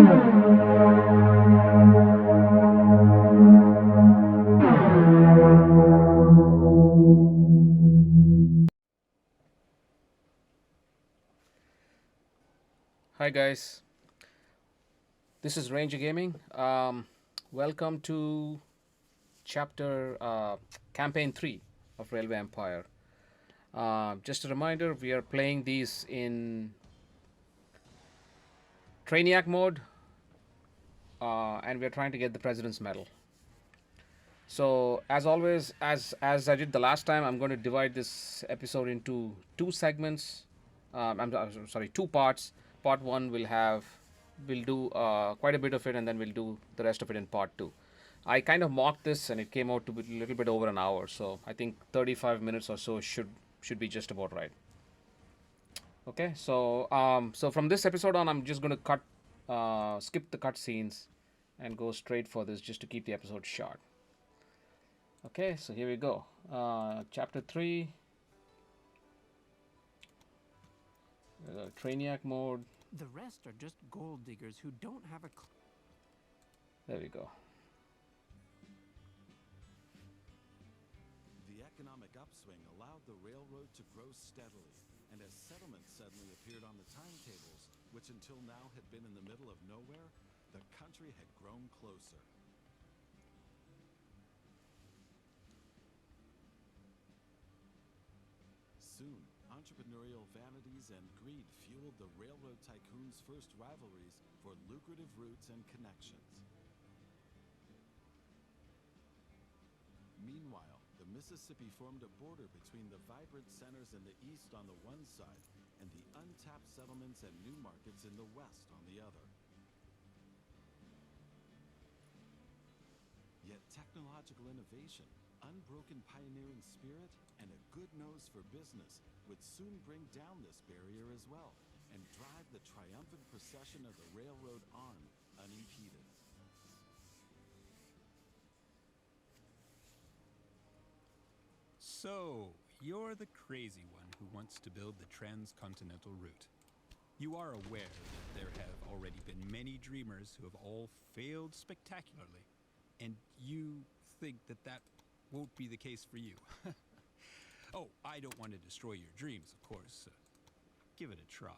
Hi guys, this is Ranger Gaming. Welcome to chapter campaign 3 of Railway Empire. Just a reminder, we are playing these in Trainiac mode, and we are trying to get the President's Medal. So as always, as I did the last time, I'm going to divide this episode into two segments. I'm sorry, two parts. Part one we'll do quite a bit of it, and then we'll do the rest of it in part two. I kind of mocked this, and it came out to be a little bit over an hour. So I think 35 minutes or so should be just about right. Okay, so from this episode on, I'm just going to skip the cut scenes, and go straight for this, just to keep the episode short. Okay, so here we go. Chapter 3, Trainiac mode. The rest are just gold diggers who don't have a There we go. The economic upswing allowed the railroad to grow steadily, and as settlements suddenly appeared on the timetables, which until now had been in the middle of nowhere, the country had grown closer. Soon, entrepreneurial vanities and greed fueled the railroad tycoons' first rivalries for lucrative routes and connections. Meanwhile, the Mississippi formed a border between the vibrant centers in the east on the one side and the untapped settlements and new markets in the west on the other. Yet technological innovation, unbroken pioneering spirit, and a good nose for business would soon bring down this barrier as well and drive the triumphant procession of the railroad on unimpeded. So, you're the crazy one who wants to build the transcontinental route. You are aware that there have already been many dreamers who have all failed spectacularly, and you think that that won't be the case for you. Oh, I don't want to destroy your dreams, of course. Give it a try.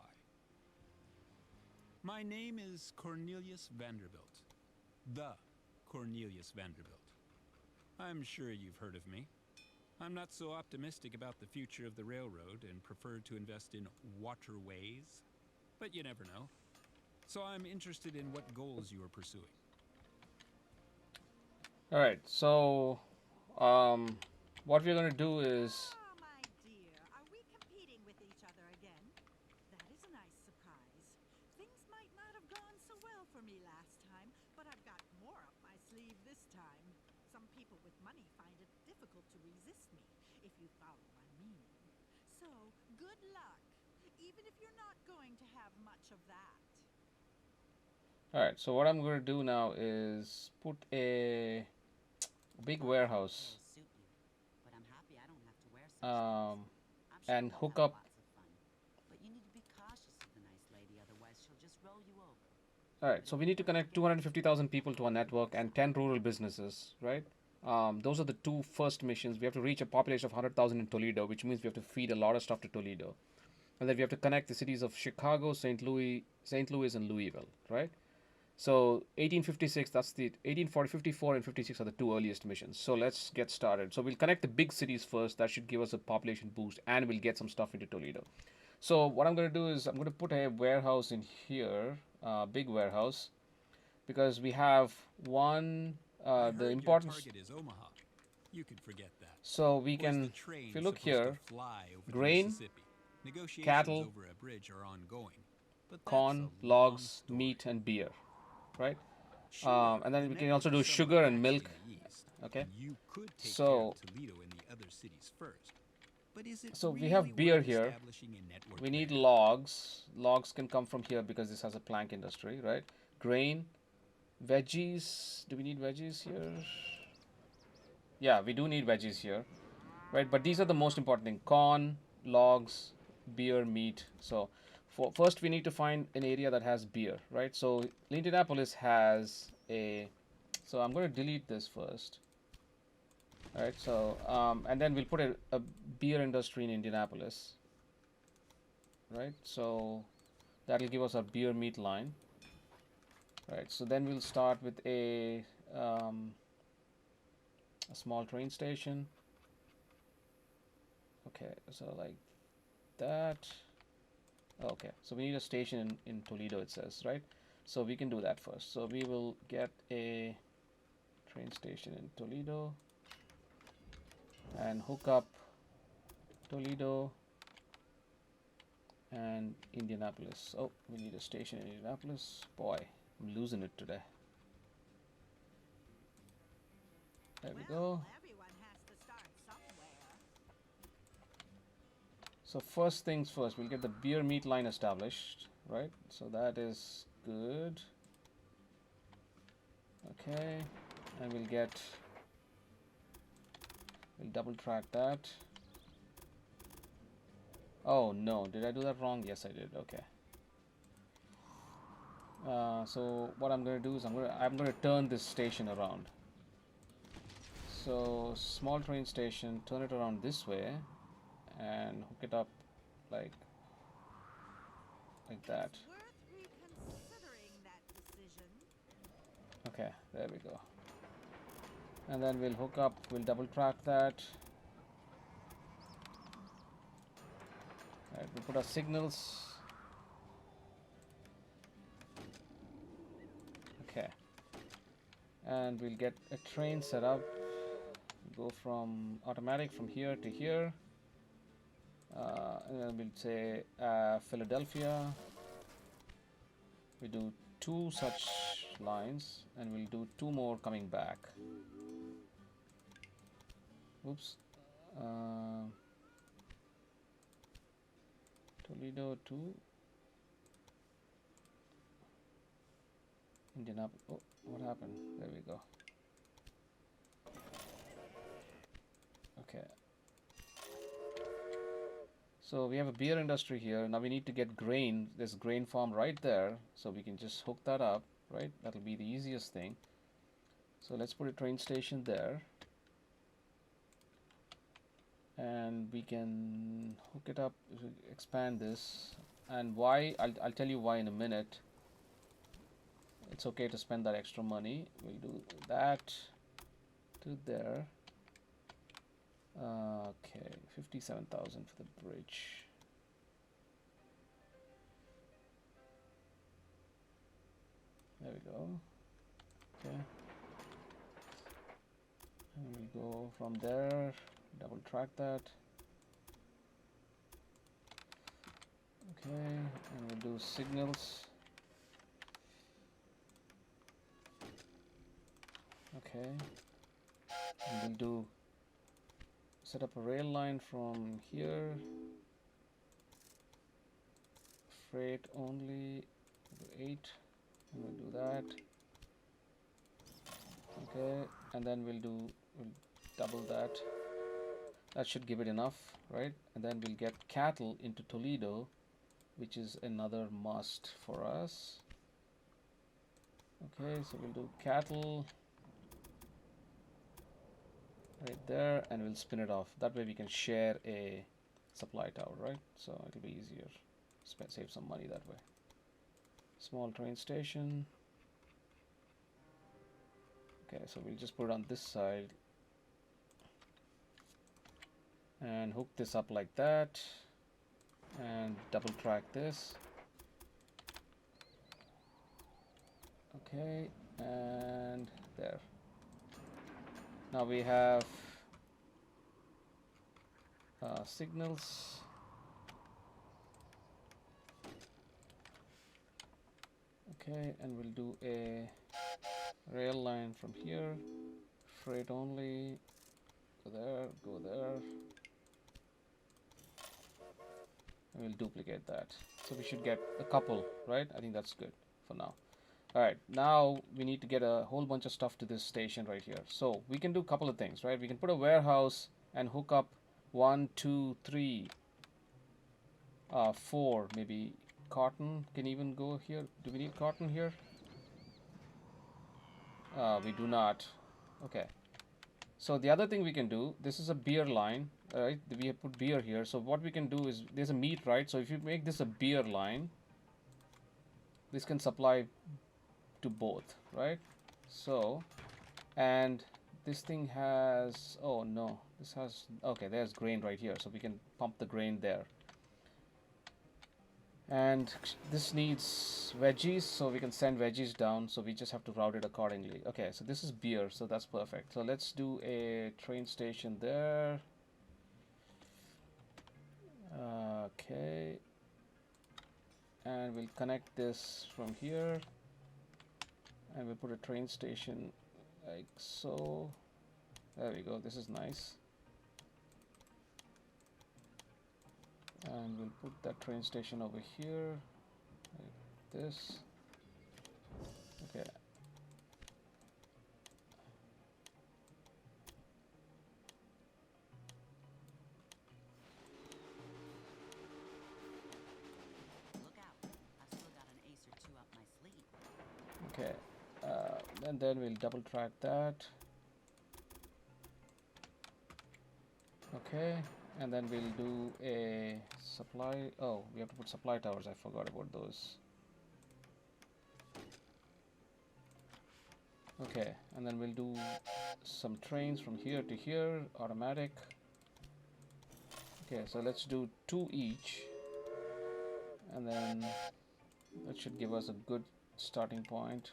My name is Cornelius Vanderbilt. The Cornelius Vanderbilt. I'm sure you've heard of me. I'm not so optimistic about the future of the railroad and prefer to invest in waterways, but you never know. So I'm interested in what goals you are pursuing. All right, so what we're going to do is. Ah, my dear, are we competing with each other again? That is a nice surprise. Things might not have gone so well for me last time, but I've got more up my sleeve this time. Some people with money find it difficult to resist me, if you follow my meaning. So, good luck, even if you're not going to have much of that. All right, so what I'm going to do now is put a big warehouse um, and hook up. All right, so we need to connect 250,000 people to our network and 10 rural businesses, right? Those are the two first missions. We have to reach a population of 100,000 in Toledo, which means we have to feed a lot of stuff to Toledo. And then we have to connect the cities of Chicago, St. Louis, and Louisville, right? So 1856, that's the 1840, 54, and 56 are the two earliest missions. So let's get started. So we'll connect the big cities first. That should give us a population boost, and we'll get some stuff into Toledo. So what I'm going to do is I'm going to put a warehouse in here, big warehouse, because we have one. The importance. Your target is Omaha. You can forget that. So we can, if you look here, grain, cattle, over a bridge are ongoing, but corn, logs, meat, and beer, right? And then we can also do sugar and milk. Okay. You could take So- care of Toledo and the other cities first. But is it So we really have beer worth here. establishing a network We need there? logs. Logs can come from here because this has a plank industry, right? Grain, veggies. Do we need veggies here? Yeah, we do need veggies here, right? But these are the most important thing: corn, logs, beer, meat. So first we need to find an area that has beer, right? So Indianapolis has a, so I'm going to delete this first. All right, so and then we'll put a beer industry in Indianapolis, right? So that'll give us our beer meat line, right? So then we'll start with a small train station. Okay, so like that. Okay, so we need a station in Toledo, it says, right? So we can do that first. So we will get a train station in Toledo and hook up Toledo and Indianapolis. Oh, we need a station in Indianapolis. Boy, I'm losing it today. There we go. Everyone has to start somewhere. So first things first, we'll get the beer meat line established, right? So that is good. Okay, and we'll double track that. Oh no, did I do that wrong? Yes, I did. Okay. So what I'm going to do is I'm going to turn this station around. So small train station, turn it around this way, and hook it up like that. It's worth reconsidering that decision. Okay, there we go. And then we'll hook up, we'll double track that. Right, we'll put our signals. Okay. And we'll get a train set up. Go from automatic from here to here. And then we'll say Philadelphia. We do 2 such lines, and we'll do 2 more coming back. Oops. Toledo to Indianapolis. Oh, what happened? There we go. Okay. So we have a beer industry here. Now we need to get grain. There's a grain farm right there. So we can just hook that up, right? That'll be the easiest thing. So let's put a train station there. And we can hook it up, expand this. And why, I'll tell you why in a minute. It's okay to spend that extra money. We'll do that to there. Okay, 57,000 for the bridge. There we go. Okay. And we'll go from there, double track that. Okay, and we'll do signals. Okay, and we'll set up a rail line from here, freight only, 8, and we'll do that. Okay, and then we'll double that. That should give it enough, right? And then we'll get cattle into Toledo, which is another must for us. Okay, so we'll do cattle right there, and we'll spin it off. That way we can share a supply tower, right? So it'll be easier. Save some money that way. Small train station. Okay, so we'll just put it on this side and hook this up like that and double track this. Okay, and there. Now we have signals. Okay, and we'll do a rail line from here, freight only, go there, and we'll duplicate that. So we should get a couple, right? I think that's good for now. Alright, now we need to get a whole bunch of stuff to this station right here. So we can do a couple of things, right? We can put a warehouse and hook up 1, 2, 3, 4 maybe cotton can even go here. Do we need cotton here? We do not. Okay. So the other thing we can do, this is a beer line, right? We have put beer here. So what we can do is, there's a meat, right? So if you make this a beer line, this can supply to both, right? So, and this thing has, oh no, this has, okay, there's grain right here. So we can pump the grain there. And this needs veggies, so we can send veggies down, so we just have to route it accordingly. Okay, so this is beer, so that's perfect. So let's do a train station there. Okay, and we'll connect this from here, and we'll put a train station like so. There we go, this is nice. And we'll put that train station over here, like this. Okay. Look out. I've still got an ace or two up my sleeve. Okay. And then we'll double track that. Okay. And then we'll do a supply. Oh, we have to put supply towers. I forgot about those. Okay, and then we'll do some trains from here to here, automatic. Okay, so let's do 2 each, and then that should give us a good starting point.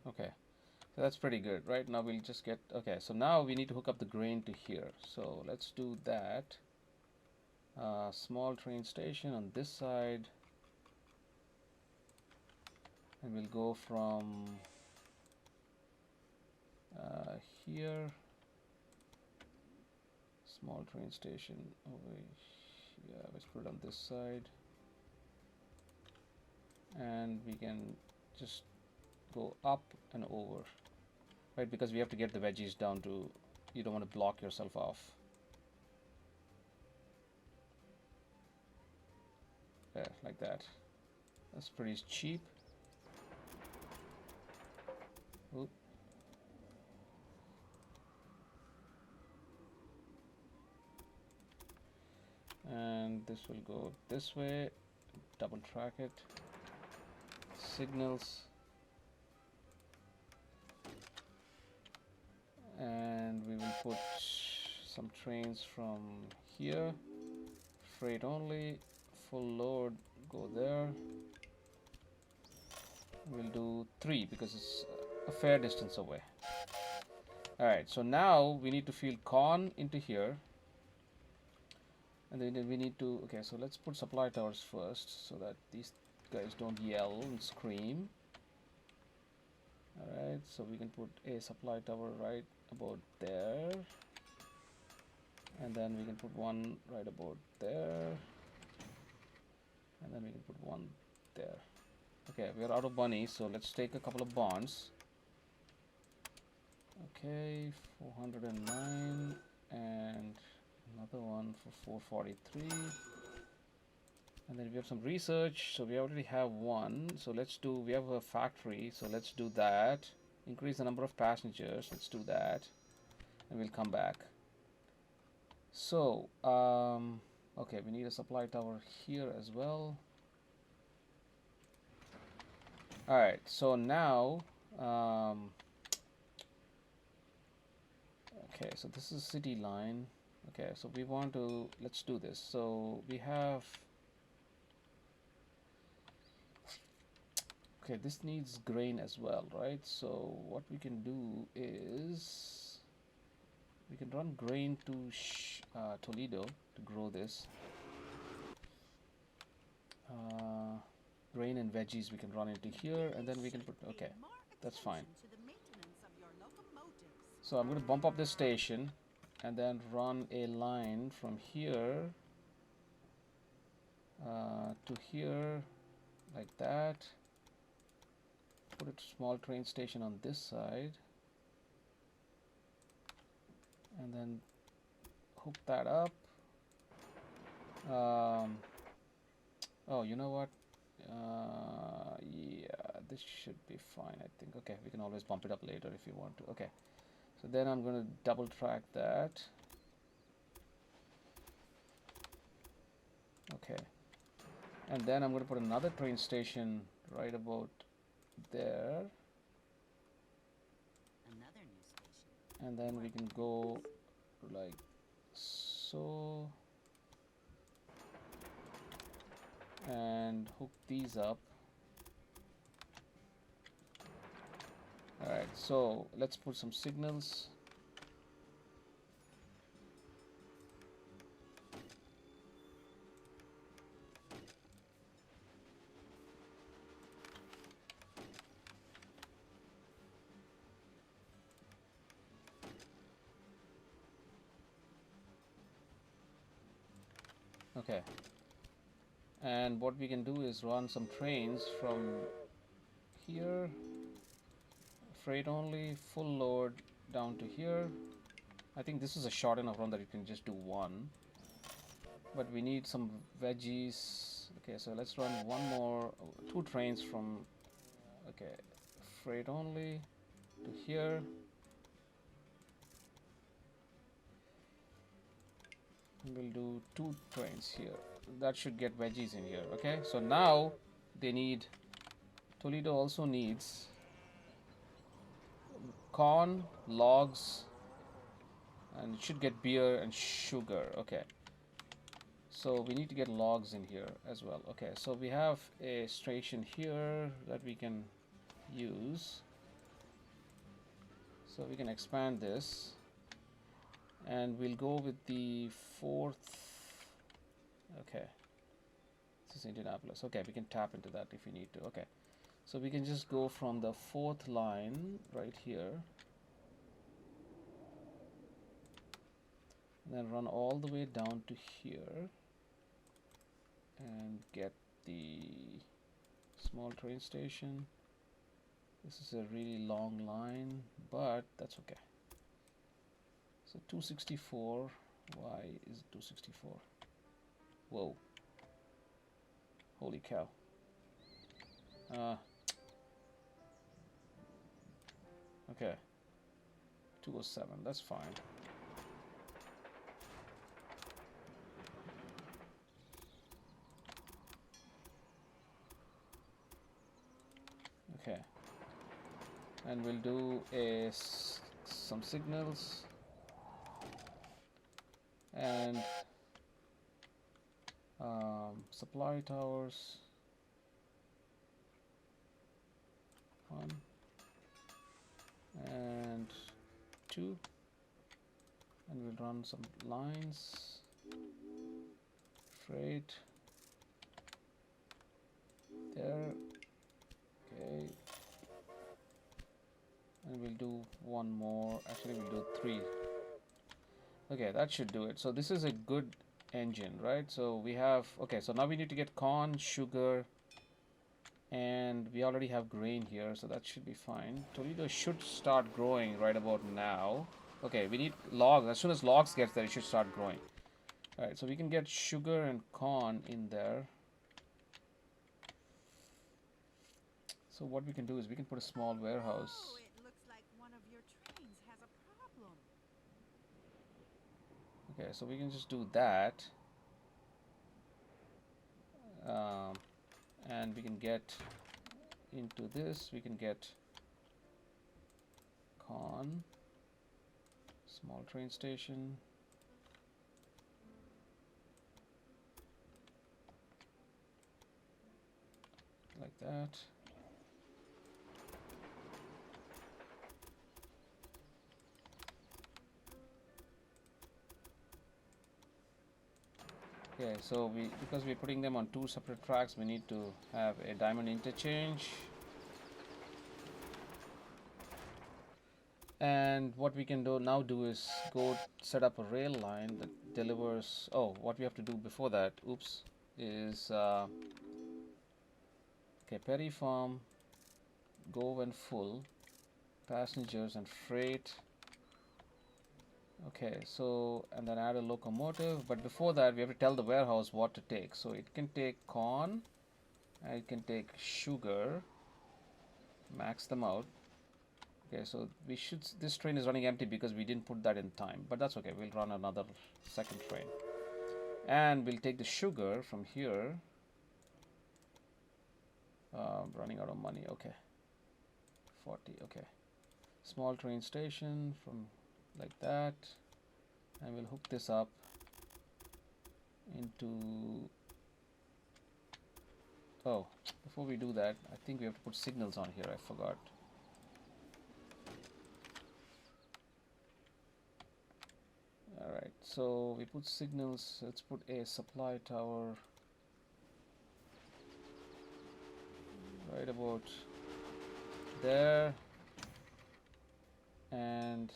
Okay, so that's pretty good. Right now we'll just get, okay, so now we need to hook up the grain to here. So let's do that. Small train station on this side. And we'll go from here. Small train station over here. Let's put it on this side. And we can just go up and over, right? Because we have to get the veggies down to, you don't want to block yourself off. Yeah, like that. That's pretty cheap. Oop. And this will go this way. Double track it. Signals. And we will put some trains from here, freight only, full load, go there. We'll do 3 because it's a fair distance away. Alright, so now we need to feed corn into here, and then we need to, okay, so let's put supply towers first so that these guys don't yell and scream. Alright, so we can put a supply tower right about there, and then we can put one right about there, and then we can put one there. Okay, we're out of money, so let's take a couple of bonds. Okay, 409, and another one for 443. And then we have some research, so we already have one. So let's do, we have a factory, so let's do that. Increase the number of passengers, let's do that. And we'll come back. So, okay, we need a supply tower here as well. Alright, so now, okay, so this is city line. Okay, so we want to, let's do this. So we have, okay, this needs grain as well, right? So what we can do is we can run grain to Toledo to grow this. Grain and veggies we can run into here, and then we can put, okay, that's fine. So I'm going to bump up this station and then run a line from here to here, like that. Put a small train station on this side, and then hook that up. Oh, you know what? Yeah, this should be fine, I think. Okay, we can always bump it up later if you want to. Okay, so then I'm going to double track that. Okay, and then I'm going to put another train station right about there, Another new station. and then we can go like so, and hook these up. Alright, so let's put some signals. Okay, and what we can do is run some trains from here, freight only, full load down to here. I think this is a short enough run that you can just do one, but we need some veggies. Okay, so let's run one more, two trains from, okay, freight only to here. We'll do two trains here. That should get veggies in here. Okay, so now they need, Toledo also needs corn, logs, and it should get beer and sugar. Okay, so we need to get logs in here as well. Okay, so we have a station here that we can use, so we can expand this, and we'll go with the fourth. Okay, this is Indianapolis. Okay, we can tap into that if we need to. Okay, so we can just go from the fourth line right here, and then run all the way down to here and get the small train station. This is a really long line, but that's okay. So 264, why is it 264? Whoa, holy cow. Okay, 207, that's fine. Okay, and we'll do some signals, and supply towers, 1 and 2, and we'll run some lines, freight there. Okay, and we'll do one more. Actually, we'll do 3. Okay, that should do it. So this is a good engine, right? So we have, okay, so now we need to get corn, sugar, and we already have grain here, so that should be fine. Toledo should start growing right about now. Okay, we need logs. As soon as logs gets there, it should start growing. All right, so we can get sugar and corn in there. So what we can do is we can put a small warehouse. Oh, it looks like one of your trains has a problem. Okay, so we can just do that. And we can get into this. We can get corn, small train station. Like that. Okay, so because we're putting them on 2 separate tracks, we need to have a diamond interchange. And what we can now do is go set up a rail line that delivers. Oh, what we have to do before that, oops, is okay, Perry Farm, go when full, passengers and freight. Okay, so and then add a locomotive, but before that we have to tell the warehouse what to take. So it can take corn, and it can take sugar, max them out. Okay, so we should, this train is running empty because we didn't put that in time, but that's okay, we'll run another second train. And we'll take the sugar from here. Running out of money, okay. 40, okay. Small train station from like that. And we'll hook this up into, oh, before we do that, I think we have to put signals on here, I forgot. Alright, so we put signals, let's put a supply tower right about there, and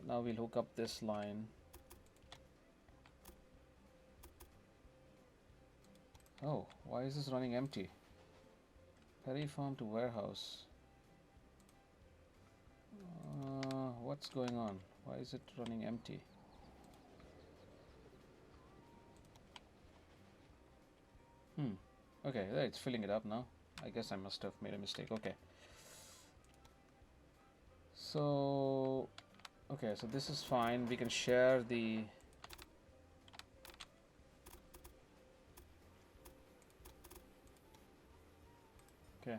now we'll hook up this line. Oh, why is this running empty? Perry Farm to warehouse. What's going on? Why is it running empty? Okay, there, it's filling it up now. I guess I must have made a mistake. Okay. So, okay, so this is fine. We can share the... Okay.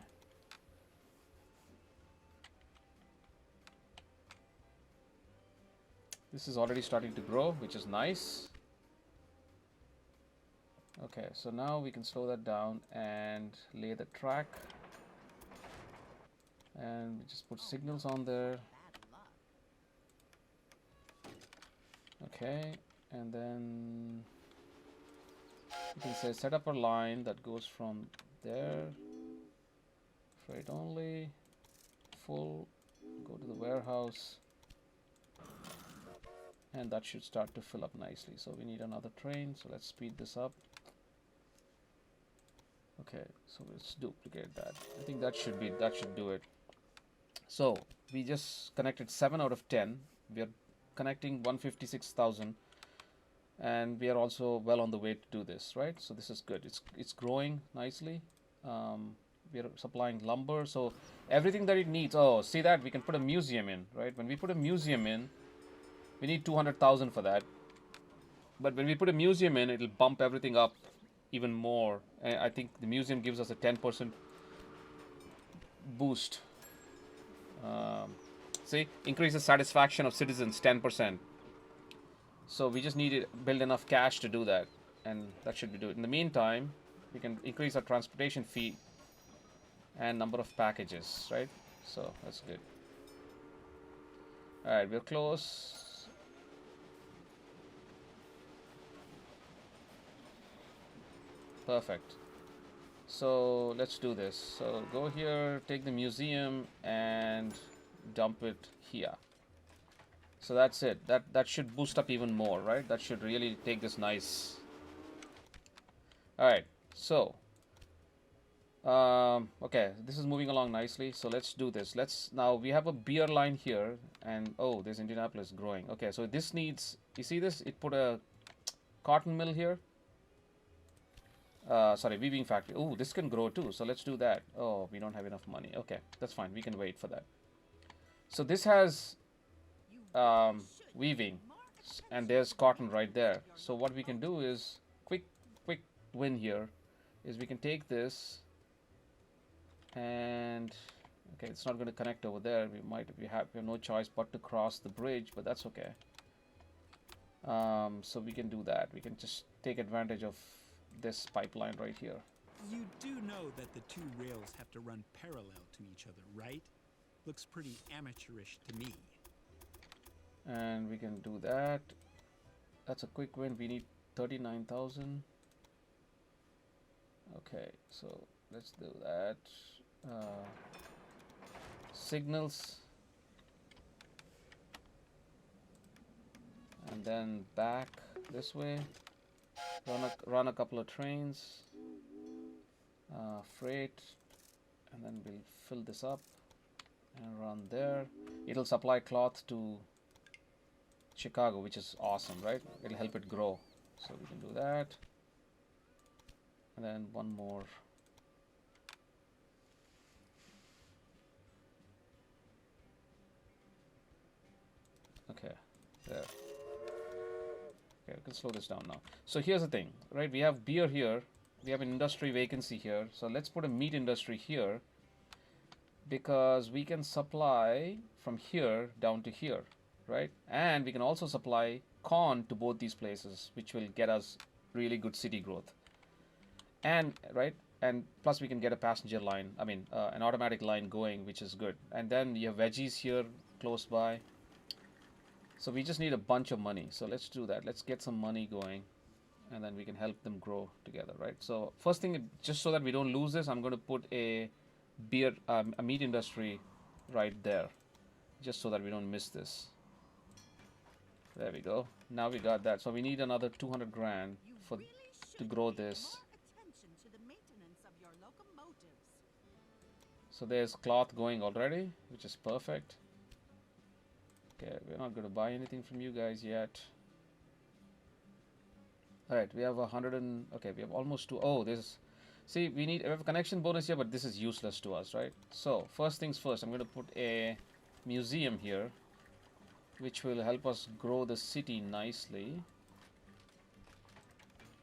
This is already starting to grow, which is nice. Okay, so now we can slow that down and lay the track. And we just put signals on there. Okay, and then you can say set up a line that goes from there, freight only, full, go to the warehouse, and that should start to fill up nicely. So we need another train, so let's speed this up. Okay, so let's duplicate that. I think that should do it. So we just connected 7 out of 10. We are connecting 156,000, and we are also well on the way to do this, right? So this is good. It's growing nicely. We are supplying lumber, so everything that it needs. Oh, see that we can put a museum in, right? When we put a museum in, we need 200,000 for that. But when we put a museum in, it'll bump everything up even more. I think the museum gives us a 10% boost. See, increases satisfaction of citizens 10%. So we just need to build enough cash to do that, and that should be do it. In the meantime, we can increase our transportation fee and number of packages, right? So that's good. All right, we're close. Perfect. So let's do this. So go here, take the museum, and dump it here. So that's it. That should boost up even more, right? That should really take this nice. All right. So okay, this is moving along nicely. So let's do this. Now we have a beer line here, and oh, there's Indianapolis growing. Okay, so this needs. You see this? It put a cotton mill here. Sorry, weaving factory. Oh, this can grow too. So let's do that. Oh, we don't have enough money. Okay, that's fine. We can wait for that. So this has weaving, and there's cotton right there. So what we can do is quick win here is we can take this, and okay, it's not going to connect over there. We have no choice but to cross the bridge, but that's okay. So we can do that. We can just take advantage of this pipeline right here. You do know that the two rails have to run parallel to each other, right? Looks pretty amateurish to me. And we can do that. That's a quick win. We need 39,000. Okay, so let's do that. Signals, and then back this way. Run a couple of trains, freight, and then we'll fill this up and run there. It'll supply cloth to Chicago, which is awesome, right? It'll help it grow. So we can do that. And then one more. Okay, there. Okay, we can slow this down now. So here's the thing, right? We have beer here. We have an industry vacancy here. So let's put a meat industry here because we can supply from here down to here, right? And we can also supply corn to both these places, which will get us really good city growth. And right, and plus we can get a passenger line. I mean, an automatic line going, which is good. And then you have veggies here close by. So we just need a bunch of money. So let's do that. Let's get some money going, and then we can help them grow together, right? So first thing, just so that we don't lose this, I'm going to put a meat industry right there, just so that we don't miss this. There we go. Now we got that. So we need another 200 grand for to grow this. So there's cloth going already, which is perfect. Okay, we're not going to buy anything from you guys yet. Alright, we have 100 and... Okay, we have almost two. Oh, this... See, we have a connection bonus here, but this is useless to us, right? So, first things first, I'm going to put a museum here, which will help us grow the city nicely.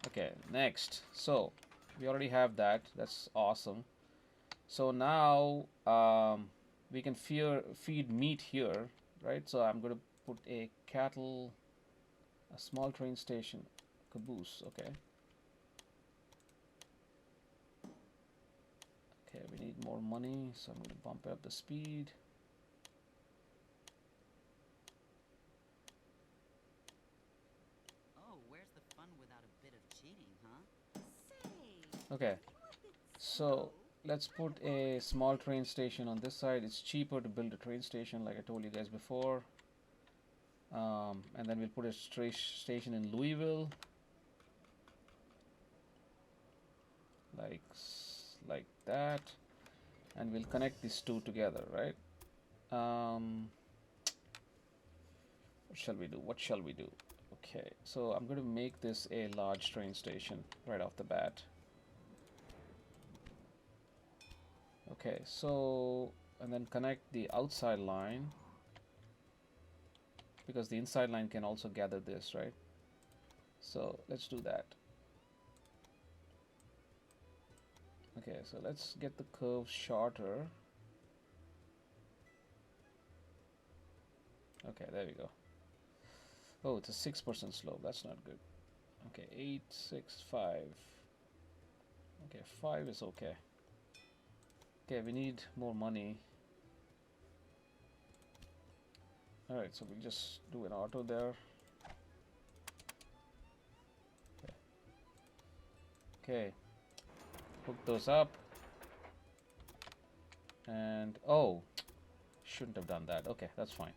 Okay, next. So, we already have that. That's awesome. So now, we can feed meat here, right? So I'm going to put a small train station, caboose, okay. Okay, we need more money, so I'm going to bump up the speed. Oh, where's the fun without a bit of cheating, huh? Okay, so let's put a small train station on this side. It's cheaper to build a train station, like I told you guys before. And then we'll put a station in Louisville, like that, and we'll connect these two together, right? What shall we do? Okay, so I'm going to make this a large train station right off the bat. Okay, so, and then connect the outside line, because the inside line can also gather this, right? So let's do that. Okay, so let's get the curve shorter. Okay, there we go. Oh, it's a 6% slope. That's not good. Okay, 8, 6, 5. Okay, 5 is okay. Okay, we need more money. Alright, so we'll just do an auto there. Okay. Hook those up. And, oh, shouldn't have done that. Okay, that's fine.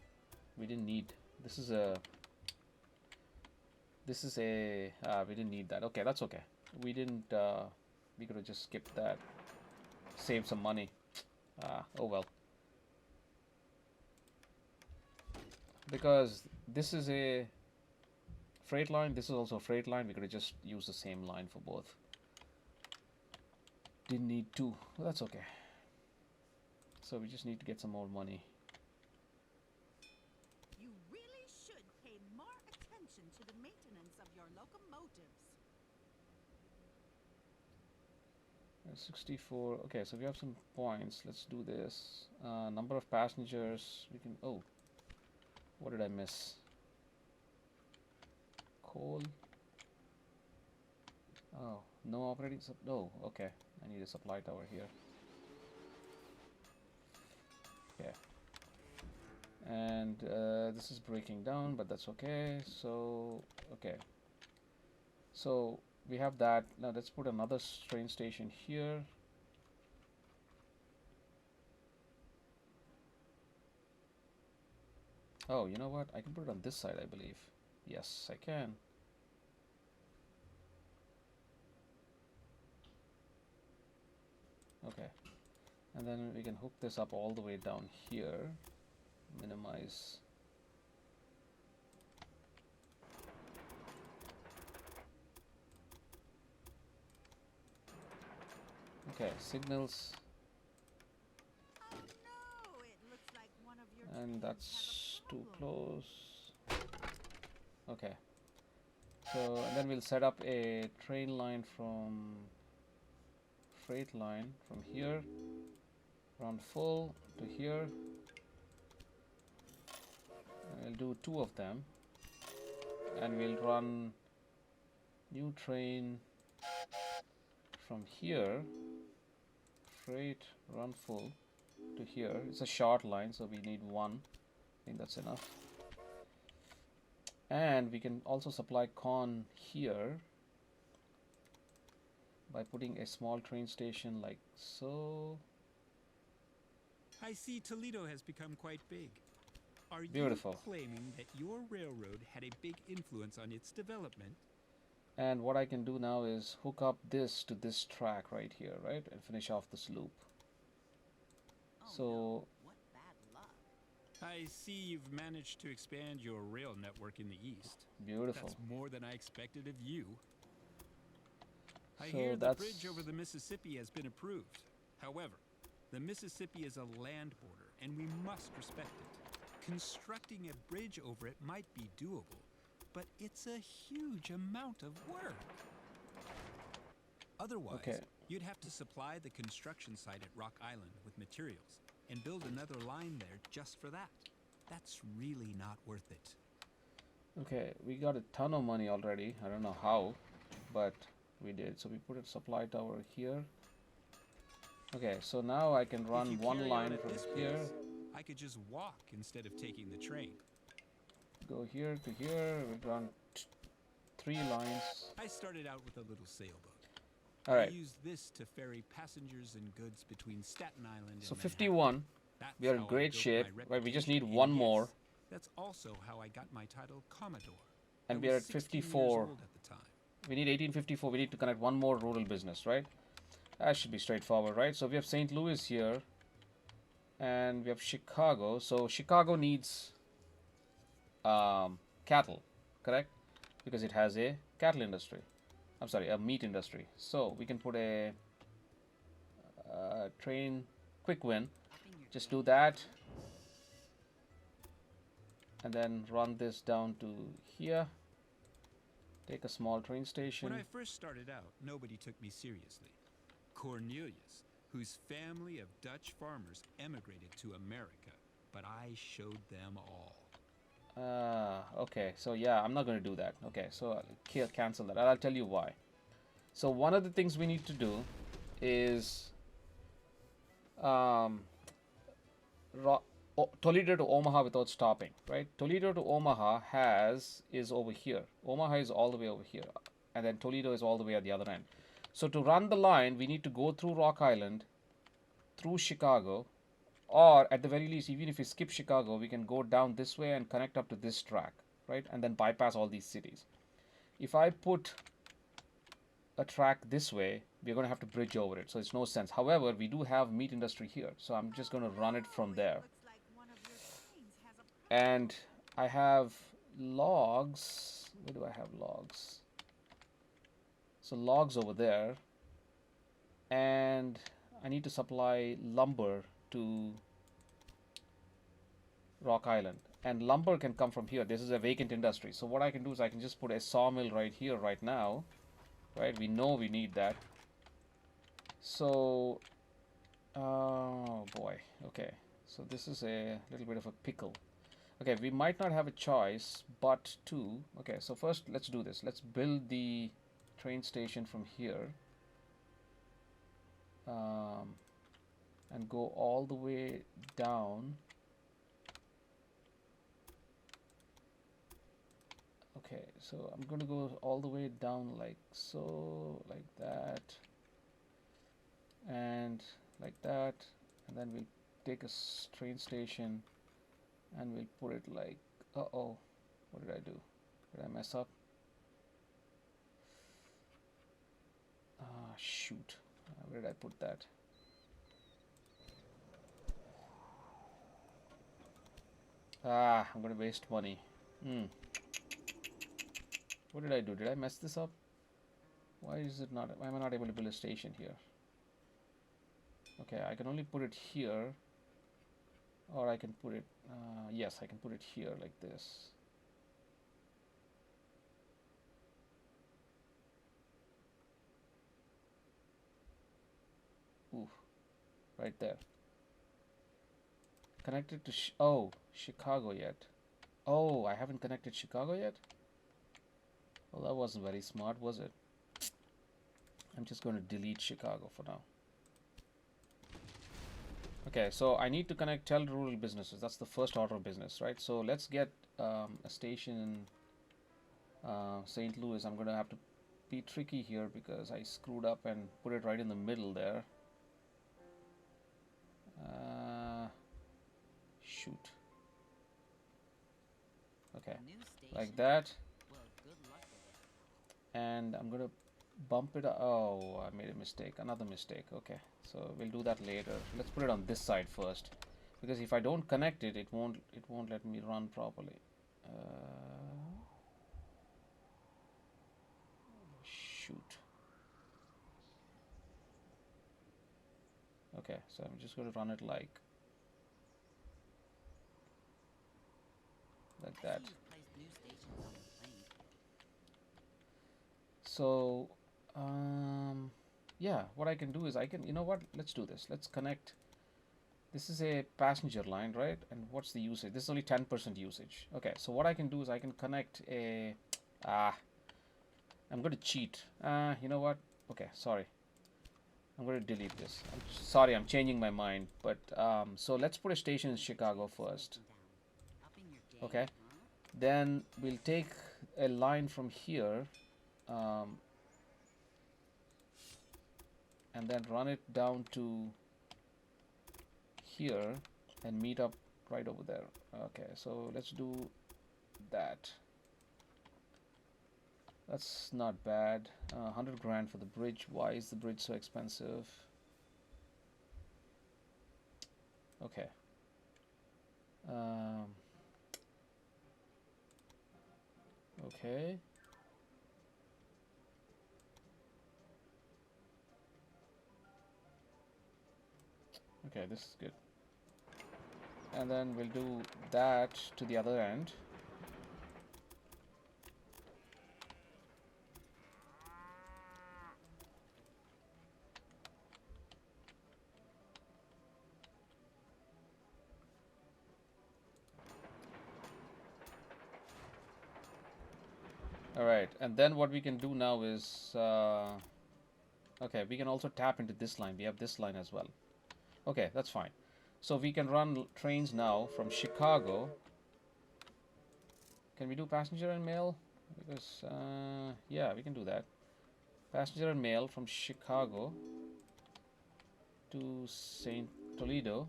We didn't need, we didn't need that. Okay, that's okay. We could have just skipped that. Save some money. Oh well. Because this is a freight line, this is also a freight line, we could have just used the same line for both. Didn't need two. Well, that's okay. So we just need to get some more money. You really should pay more attention to the maintenance of your locomotives. 64. Okay, so we have some points. Let's do this. Number of passengers. We can. Oh, what did I miss? Coal. Oh, no operating. No. Okay, I need a supply tower here. Okay. And this is breaking down, but that's okay. So okay. So we have that. Now let's put another train station here. Oh, you know what? I can put it on this side, I believe. Yes, I can. Okay. And then we can hook this up all the way down here. Minimize. Okay, signals. Oh no! It looks like one of your And trains that's has a too problem. close. Okay. So, and then we'll set up a train line from freight line from here, run full to here. And we'll do 2 of them. And we'll run new train from here, freight, run full to here. It's a short line, so we need 1. I think that's enough. And we can also supply con here by putting a small train station like so. I see Toledo has become quite big. Are Beautiful. you claiming that your railroad had a big influence on its development? And what I can do now is hook up this to this track right here, right? And finish off this loop. Oh So, no, what bad luck. I see you've managed to expand your rail network in the east. beautiful. That's more than I expected of you. I So hear the that's- bridge over the Mississippi has been approved. However, the Mississippi is a land border, and we must respect it. Constructing a bridge over it might be doable, but it's a huge amount of work. Otherwise, Okay. you'd have to supply the construction site at Rock Island with materials and build another line there just for that. That's really not worth it. Okay, we got a ton of money already. I don't know how, but we did. So we put a supply tower here. Okay, so now I can If run you 1 carry on line at from this here, pace, I could just walk instead of taking the train. go here to here. We run 3 lines. I started out with a little sailboat. All I right. used this to ferry passengers and goods between Staten Island and So Manhattan. 51. That's We are in how I great built shape. my Right, we just need reputation, 1 and more. yes, that's also how I got my title Commodore. And I we are was at 16 years 54. old at the time. We need 1854. We need to connect 1 more rural business, right? That should be straightforward, right? So we have St. Louis here. And we have Chicago. So Chicago needs cattle, correct? Because it has a cattle industry. I'm sorry, a meat industry. So we can put a train quick win. Upping your Just game. do that. And then run this down to here. Take a small train station. When I first started out, nobody took me seriously. Cornelius, whose family of Dutch farmers emigrated to America, but I showed them all. Okay, so yeah, I'm not going to do that. Okay, so I'll cancel that. I'll tell you why. So one of the things we need to do is Toledo to Omaha without stopping, right? Toledo to Omaha is over here. Omaha is all the way over here, and then Toledo is all the way at the other end. So to run the line, we need to go through Rock Island, through Chicago, or at the very least, even if we skip Chicago, we can go down this way and connect up to this track, right? And then bypass all these cities. If I put a track this way, we're going to have to bridge over it, so it's no sense. However, we do have meat industry here, so I'm just going to run it from there. Looks like one of your trains has a problem. And I have logs. Where do I have logs? So logs over there. And I need to supply lumber to Rock Island. And lumber can come from here. This is a vacant industry. So what I can do is I can just put a sawmill right here right now. Right? We know we need that. So, oh boy. Okay. So this is a little bit of a pickle. Okay, we might not have a choice but to... Okay, so first let's do this. Let's build the train station from here. And go all the way down. Okay, so I'm going to go all the way down like so, like that, and like that, and then we'll take a train station and we'll put it like, uh-oh, what did I do? Did I mess up? Ah, shoot. Where did I put that? Ah, I'm gonna waste money. Hmm. What did I do? Did I mess this up? Why is it not? Why am I not able to build a station here? Okay, I can only put it here, or I can put it. Yes, I can put it here like this. Ooh, right there. Connected to Chicago yet. Oh, I haven't connected Chicago yet? Well, that wasn't very smart, was it? I'm just going to delete Chicago for now. Okay, so I need to connect 10 rural businesses. That's the first order of business, right? So let's get a station in St. Louis. I'm going to have to be tricky here because I screwed up and put it right in the middle there. Shoot. Okay, New like station? that. Well, good luck with it. And I'm gonna bump it. Oh, I made a mistake. Another mistake. Okay, so we'll do that later. Let's put it on this side first, because if I don't connect it, it won't let me run properly. Shoot. Okay, so I'm just going to run it like I that. see you've placed new stations on the plane. So, yeah, what I can do is you know what? Let's do this. Let's connect. This is a passenger line, right? And what's the usage? This is only 10% usage. Okay, so what I can do is I can connect a. I'm going to cheat. You know what? Okay, sorry. I'm going to delete this. Sorry, I'm changing my mind. But so let's put a station in Chicago first. Upping your game, Okay. huh? Then we'll take a line from here and then run it down to here and meet up right over there. Okay, so let's do that. That's not bad. 100 grand for the bridge. Why is the bridge so expensive? Okay. Okay. Okay, this is good. And then we'll do that to the other end. All right, and then what we can do now is, okay, we can also tap into this line. We have this line as well. Okay, that's fine. So we can run trains now from Chicago. Can we do passenger and mail? Because, yeah, we can do that. Passenger and mail from Chicago to St. Toledo.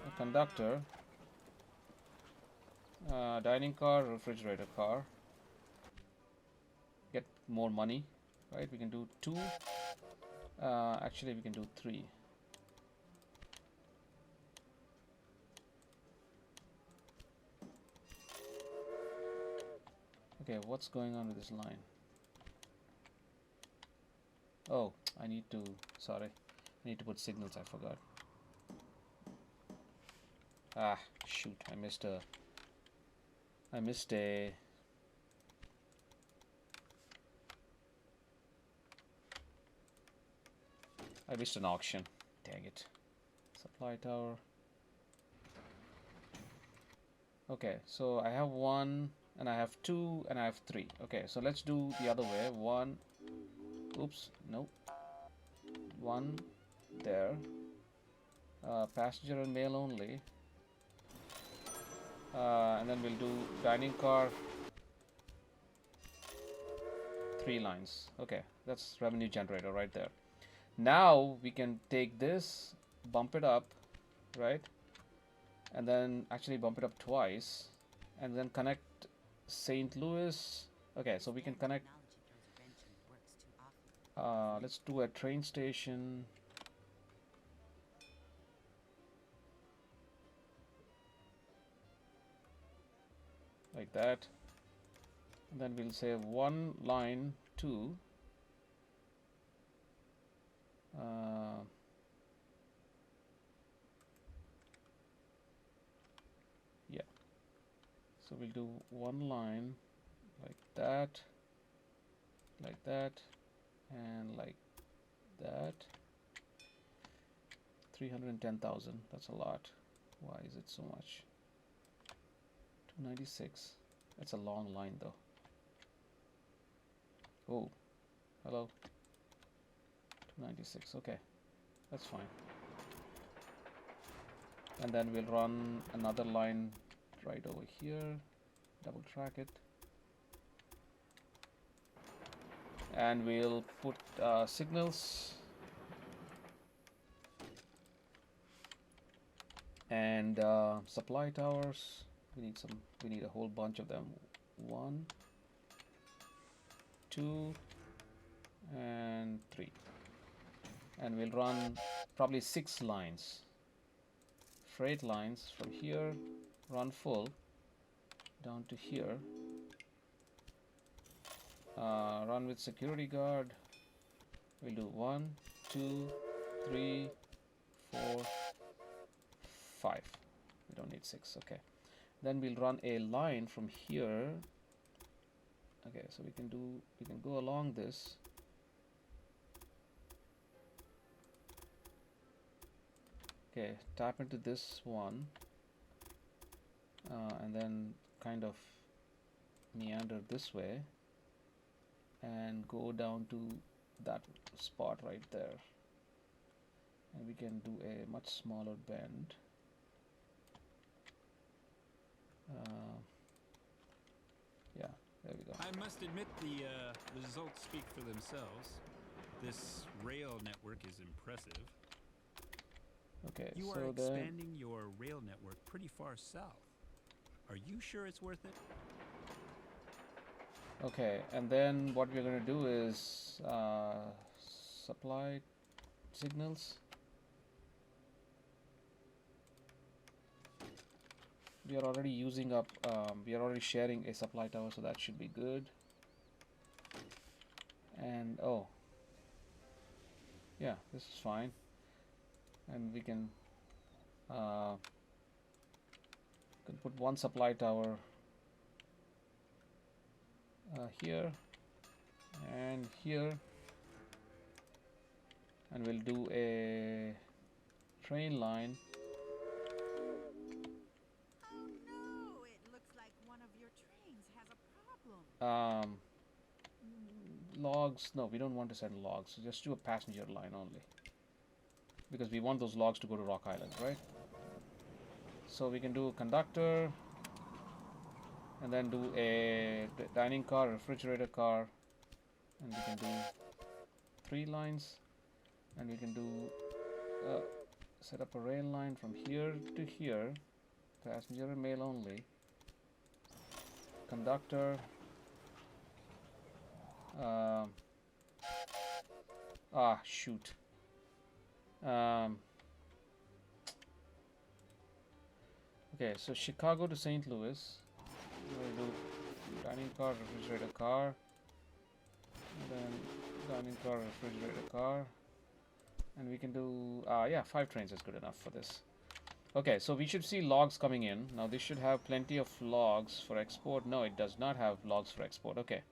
A conductor. Dining car, refrigerator car. Get more money, right? We can do 2. Actually, we can do 3. Okay, what's going on with this line? Oh, sorry. I need to put signals, I forgot. Ah, shoot, I missed a I missed an auction. Dang it. Supply tower. Okay, so I have 1 and I have 2 and I have 3. Okay, so let's do the other way. 1. Oops, no. 1 there. Passenger and mail only. And then we'll do dining car. 3 lines. Okay, that's revenue generator right there. Now we can take this, bump it up, right? And then actually bump it up twice, and then connect St. Louis. Okay, so we can connect. Let's do a train station. like that. And then we'll say one line to yeah, so we'll do one line like that, and like that. 310,000, that's a lot. Why is it so much? 296, that's a long line though. Oh, hello. 296, okay, that's fine. And then we'll run another line right over here, double track it, and we'll put signals and supply towers. We need a whole bunch of them. 1, 2, and 3, and we'll run probably 6 lines, freight lines from here, run full down to here, run with security guard. We'll do 1, 2, 3, 4, 5. We don't need 6. Okay, then we'll run a line from here. Okay, so we can go along this. Okay, tap into this one, and then kind of meander this way and go down to that spot right there, and we can do a much smaller bend. Yeah, there we go. I must admit the results speak for themselves. This rail network is impressive. Okay, You so are then expanding your rail network pretty far south. Are you sure it's worth it? okay, and then what we're going to do is supply signals. We are already using up, we are already sharing a supply tower, so that should be good. And oh, yeah, this is fine. And we can put one supply tower here and here, and we'll do a train line. Oh no, it looks like one of your trains has a problem. Logs, no, we don't want to send logs, so just do a passenger line only, because we want those logs to go to Rock Island, right? So we can do a conductor, and then do a dining car, refrigerator car, and we can do 3 lines, and we can do set up a rail line from here to here, passenger and mail only, conductor, shoot. Okay, so Chicago to St. Louis. We'll do dining car, refrigerator car, and then dining car, refrigerator car, and we can do yeah, 5 trains is good enough for this. Okay, so we should see logs coming in. Now this should have plenty of logs for export. No, it does not have logs for export. Okay.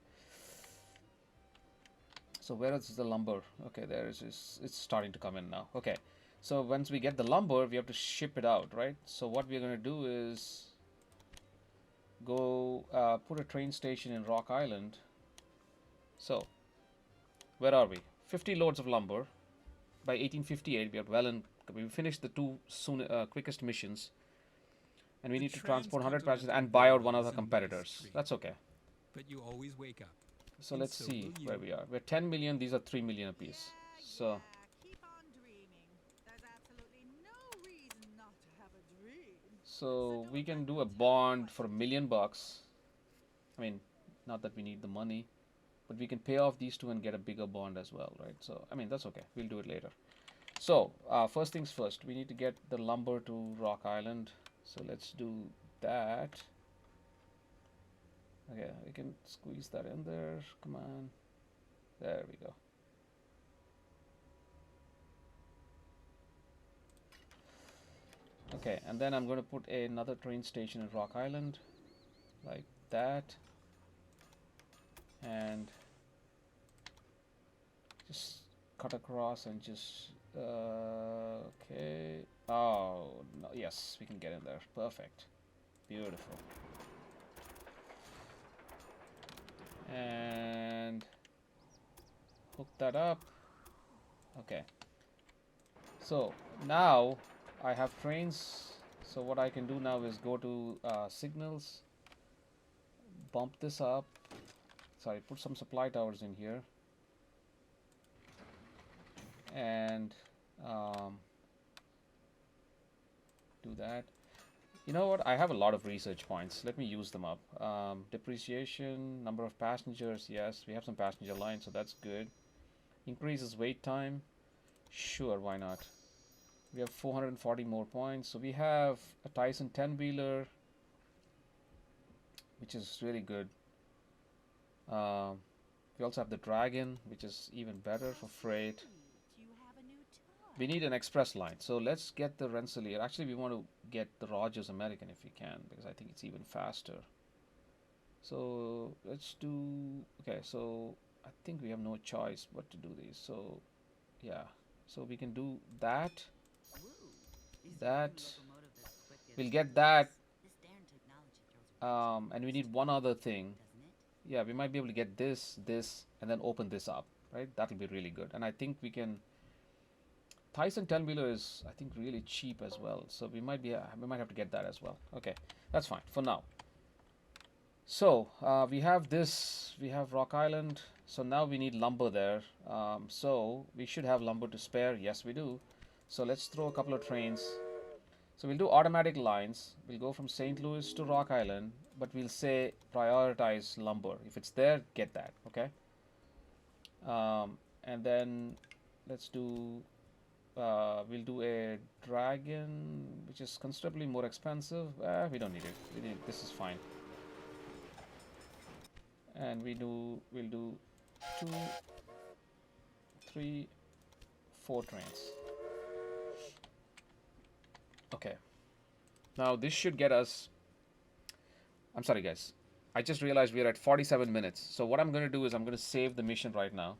So where is the lumber? Okay, there it is. It's starting to come in now. Okay, so once we get the lumber, we have to ship it out, right? So what we're going to do is go put a train station in Rock Island. So where are we? 50 loads of lumber. By 1858, we are well in. We finished the 2 quickest missions, and we need to transport 100 passengers and buy out one of the competitors. That's okay. But you always wake up. So And let's so see will where you. we are. We're 10 million. These are 3 million apiece. So Yeah, keep on dreaming. There's absolutely no reason not to have a dream. so we can do a bond for $1 million. I mean, not that we need the money, but we can pay off these 2 and get a bigger bond as well, right? So I mean, that's okay. We'll do it later. So first things first, we need to get the lumber to Rock Island. So let's do that. Okay, we can squeeze that in there. Come on. There we go. Okay, and then I'm going to put another train station in Rock Island, like that, and just cut across and just okay. Oh no, yes, we can get in there. Perfect, beautiful, and hook that up. Okay, so now I have trains. So what I can do now is go to signals, bump this up. Sorry, put some supply towers in here, and do that. You know what? I have a lot of research points. Let me use them up. Depreciation, number of passengers. Yes, we have some passenger lines, so that's good. Increases wait time. Sure, why not? We have 440 more points. So we have a Tyson 10-wheeler, which is really good. We also have the Dragon, which is even better for freight. You have a new toy. We need an express line. So let's get the Rensselaer. Actually, we want to get the Rogers American if we can, because I think it's even faster. So let's do... Okay, so I think we have no choice but to do these. So, yeah. So we can do that. Woo! Is That. the new locomotive as quick as We'll get yours? that. This darn technology throws a And we need one other thing. doesn't it? Yeah, we might be able to get this, and then open this up, right? That'll be really good. And I think we can... Tyson 10-wheeler is, I think, really cheap as well. So we might have to get that as well. Okay, that's fine for now. So we have this, we have Rock Island. So now we need lumber there. So we should have lumber to spare. Yes, we do. So let's throw a couple of trains. So we'll do automatic lines. We'll go from St. Louis to Rock Island, but we'll say prioritize lumber. If it's there, get that, okay? And then let's do, we'll do a Dragon, which is considerably more expensive. We don't need it. This is fine. And we'll do 2, 3, 4 trains. Okay. Now this should get us... I'm sorry guys. I just realized we're at 47 minutes. So what I'm going to do is I'm going to save the mission right now.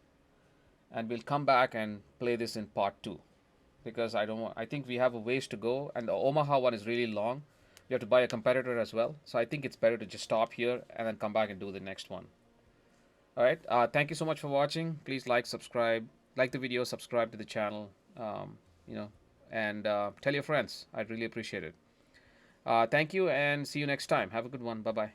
And we'll come back and play this in part 2. Because I think we have a ways to go. And the Omaha one is really long. You have to buy a competitor as well. So I think it's better to just stop here and then come back and do the next one. Alright. Thank you so much for watching. Please like, subscribe. Like the video, subscribe to the channel. And tell your friends. I'd really appreciate it. Thank you and see you next time. Have a good one. Bye-bye.